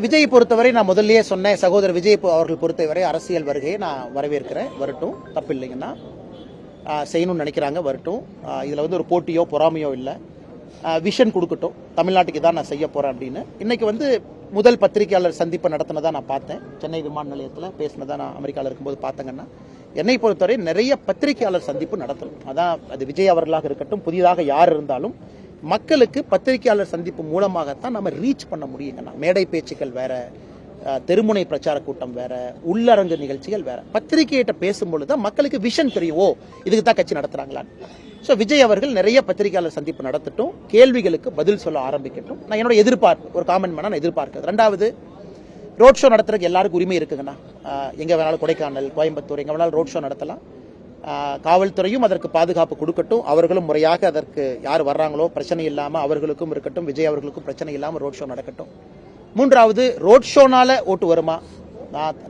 விஜய் பொறுத்தவரை நான் முதல்லயே சொன்னேன், சகோதரர் விஜய் அவர்கள் பொறுத்தவரை அரசியல் வருகையை நான் வரவேற்கிறேன். வரட்டும், தப்பு இல்லைங்கன்னா செய்யணும்னு நினைக்கிறாங்க, வரட்டும். இதில் ஒரு போட்டியோ பொறாமையோ இல்லை. விஷன் கொடுக்கட்டும், தமிழ்நாட்டுக்கு தான் நான் செய்ய போகிறேன் அப்படின்னு. இன்றைக்கி முதல் பத்திரிகையாளர் சந்திப்பை நடத்தினதான் நான் பார்த்தேன். சென்னை விமான நிலையத்தில் பேசினதா நான் அமெரிக்காவில் இருக்கும்போது பார்த்தேங்கன்னா, என்னை பொறுத்தவரை நிறைய பத்திரிகையாளர் சந்திப்பு நடத்தணும். அதான் அது விஜய் அவர்களாக இருக்கட்டும், புதிதாக யார் இருந்தாலும் மக்களுக்கு பத்திரிகையாளர் சந்திப்பு மூலமாகத்தான் நம்ம ரீச் பண்ண முடியுங்கண்ணா. மேடை பேச்சுக்கள் வேற, தெருமுனை பிரச்சார கூட்டம் வேற, உள்ளரங்கு நிகழ்ச்சிகள் வேற. பத்திரிகையிட்ட பேசும்பொழுது தான் மக்களுக்கு விஷன் தெரியும், ஓ இதுக்கு தான் கட்சி நடத்துறாங்களான்னு. ஸோ விஜய் அவர்கள் நிறைய பத்திரிகையாளர் சந்திப்பு நடத்தட்டும், கேள்விகளுக்கு பதில் சொல்ல ஆரம்பிக்கட்டும். நான் என்னோட எதிர்பார்ப்பு, ஒரு காமெண்ட் பண்ண நான் எதிர்பார்க்கிறது. ரெண்டாவது, ரோட் ஷோ நடத்துறதுக்கு எல்லாருக்கும் உரிமை இருக்குங்கண்ணா. எங்க வேணாலும் கொடைக்கானல், கோயம்புத்தூர், எங்க வேணாலும் ரோட் ஷோ நடத்தலாம். காவல்துறையும் அதற்கு பாதுகாப்பு கொடுக்கட்டும். அவர்களும் முறையாக அதற்கு யார் வர்றாங்களோ பிரச்சனை இல்லாமல் அவர்களுக்கும் இருக்கட்டும், விஜய் அவர்களுக்கும் பிரச்சனை இல்லாமல் ரோட் ஷோ நடக்கட்டும். மூன்றாவது, ரோட் ஷோனால ஓட்டு வருமா?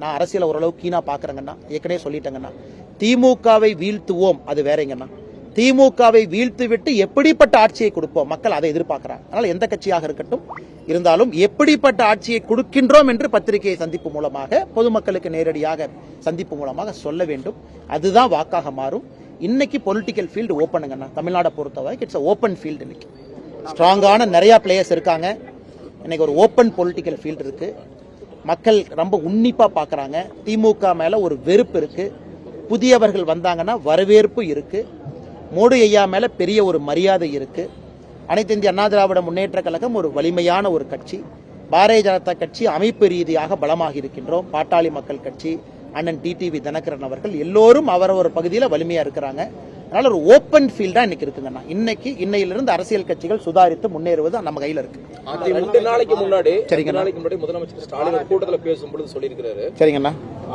நான் அரசியல் ஓரளவு கீனா பாக்குறேங்கண்ணா. ஏற்கனவே சொல்லிட்டேங்கண்ணா, திமுகவை வீழ்த்துவோம் அது வேறங்கண்ணா. திமுகவை வீழ்த்து விட்டு எப்படிப்பட்ட ஆட்சியை கொடுப்போம், மக்கள் அதை எதிர்பார்க்கிறாங்க. அதனால எந்த கட்சியாக இருக்கட்டும் இருந்தாலும் எப்படிப்பட்ட ஆட்சியை கொடுக்கின்றோம் என்று பத்திரிகை சந்திப்பு மூலமாக, பொதுமக்களுக்கு நேரடியாக சந்திப்பு மூலமாக சொல்ல வேண்டும். அதுதான் வாக்காக மாறும். இன்னைக்கு பொலிட்டிக்கல் ஃபீல்டு ஓப்பனுங்கண்ணா. தமிழ்நாடை பொறுத்தவரை இட்ஸ் ஓப்பன் ஃபீல்டு. இன்னைக்கு ஸ்ட்ராங்கான நிறைய பிளேயர்ஸ் இருக்காங்க. இன்னைக்கு ஒரு ஓப்பன் பொலிட்டிக்கல் ஃபீல்டு இருக்கு. மக்கள் ரொம்ப உன்னிப்பா பாக்குறாங்க. திமுக மேல ஒரு வெறுப்பு இருக்கு. புதியவர்கள் வந்தாங்கன்னா வரவேற்பு இருக்கு. மோடி ஐயா மேல பெரிய ஒரு மரியாதை இருக்கு. அனைத்து இந்திய அண்ணா திராவிட முன்னேற்ற கழகம் ஒரு வலிமையான ஒரு கட்சி. பாரதிய ஜனதா கட்சி அமைப்பு ரீதியாக பலமாக இருக்கின்றோம். பாட்டாளி மக்கள் கட்சி, அண்ணன் டிடிவி தினகரன் அவர்கள் எல்லோரும் அவரவர் பகுதியில் வலிமையா இருக்கிறாங்க. அதனால ஒரு ஓப்பன் ஃபீல்டா இன்னைக்கு இருக்குங்கண்ணா. இன்னையிலிருந்து அரசியல் கட்சிகள் சுதாரித்து முன்னேறுவது நம்ம கையில இருக்கு. 2 நாளைக்கு முன்னாடி முதலமைச்சர் ஸ்டாலின் கூட்டத்தில் பேசும்பொழுது சொல்லியிருக்கிறாரு, சரிங்கண்ணா,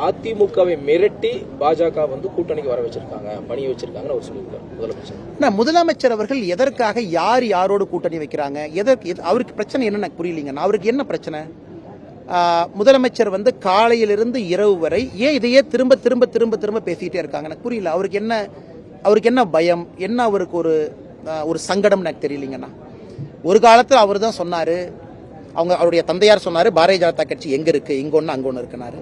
அதிமுகவை மிரட்டி பாஜக கூட்டணிக்கு வர வச்சிருக்காங்க, பணி வச்சிருக்காங்கன்னு அவர் சொல்லியிருக்காரு. முதலமைச்சர் அவர்கள் எதற்காக யார் யாரோடு கூட்டணி வைக்கிறாங்க, அவருக்கு பிரச்சனை என்னன்னு எனக்கு புரியலீங்கண்ணா. அவருக்கு என்ன பிரச்சனை? முதலமைச்சர் காலையிலிருந்து இரவு வரை ஏன் இதையே திரும்ப திரும்ப திரும்ப திரும்ப பேசிட்டே இருக்காங்க எனக்கு புரியல. அவருக்கு என்ன பயம், என்ன அவருக்கு ஒரு சங்கடம் எனக்கு தெரியலீங்கண்ணா. ஒரு காலத்தில் அவர் தான் சொன்னாரு, அவருடைய தந்தையார் சொன்னாரு, பாரதிய ஜனதா கட்சி எங்க இருக்கு, இங்க ஒண்ணு அங்க ஒண்ணு இருக்குனாரு.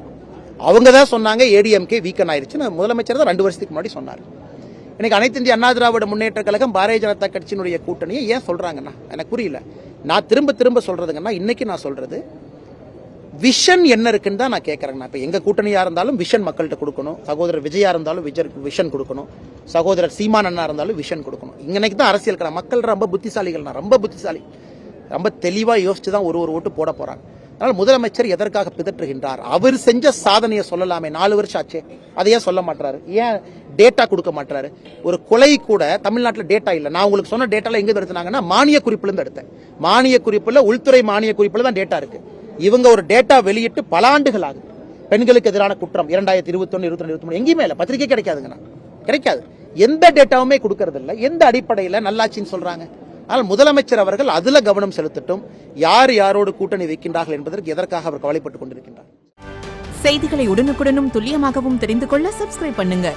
அவங்க தான் சொன்னாங்க ஏடிஎம்கே வீக்கன் ஆயிருச்சு. முதலமைச்சர் தான் 2 வருஷத்துக்கு முன்னாடி சொன்னார். இன்னைக்கு அனைத்து இந்திய அண்ணா திராவிட முன்னேற்ற கழகம் பாரதிய ஜனதா கட்சியினுடைய கூட்டணியை ஏன் சொல்றாங்கண்ணா எனக்கு புரியல. நான் திரும்ப திரும்ப சொல்றதுங்கன்னா, இன்னைக்கு நான் சொல்றது விஷன் என்ன இருக்குன்னு தான் நான் கேட்கறேங்கண்ணா. இப்போ எங்க கூட்டணியா இருந்தாலும் விஷன் மக்கள்கிட்ட கொடுக்கணும். சகோதரர் விஜயா இருந்தாலும் விஷன் கொடுக்கணும். சகோதரர் சீமான் அண்ணா இருந்தாலும் விஷன் கொடுக்கணும். இன்னைக்கு தான் அரசியல் கடை. மக்கள் ரொம்ப புத்திசாலிகள்னா, ரொம்ப புத்திசாலி, ரொம்ப தெளிவா யோசிச்சு தான் ஒரு ஓட்டு போட போறாங்க. அதனால முதலமைச்சர் எதற்காக பிதற்றுகின்றார்? அவர் செஞ்ச சாதனையை சொல்லலாமே. 4 வருஷம் ஆச்சு, அதையே சொல்ல மாட்டாரு. ஏன் டேட்டா கொடுக்க மாட்டாரு? ஒரு கொலை கூட தமிழ்நாட்டில் டேட்டா இல்லை. நான் உங்களுக்கு சொன்ன டேட்டால எங்க எடுத்தாங்கன்னா மானிய குறிப்புல இருந்து எடுத்தேன். மானிய குறிப்புல, உள்துறை மானிய குறிப்புல தான் டேட்டா இருக்கு. இவங்க ஒரு டேட்டா வெளியிட்டு பல ஆண்டுகள் ஆகுது. பெண்களுக்கு எதிரான குற்றம் 2021, 22, 23 எங்கேயுமே இல்லை. பத்திரிகை கிடைக்காதுங்கண்ணா, கிடைக்காது. எந்த டேட்டாவுமே கொடுக்கறது இல்லை. எந்த அடிப்படையில் நல்லாட்சின்னு சொல்றாங்க? ஆனால் முதலமைச்சர் அவர்கள் அதுல கவனம் செலுத்தட்டும். யார் யாரோடு கூட்டணி வைக்கின்றார்கள் என்பதற்கு எதற்காக அவர் கவலைப்பட்டுக் கொண்டிருக்கின்றார்? செய்திகளை உடனுக்குடனும் துல்லியமாகவும் தெரிந்து கொள்ள சப்ஸ்கிரைப் பண்ணுங்க.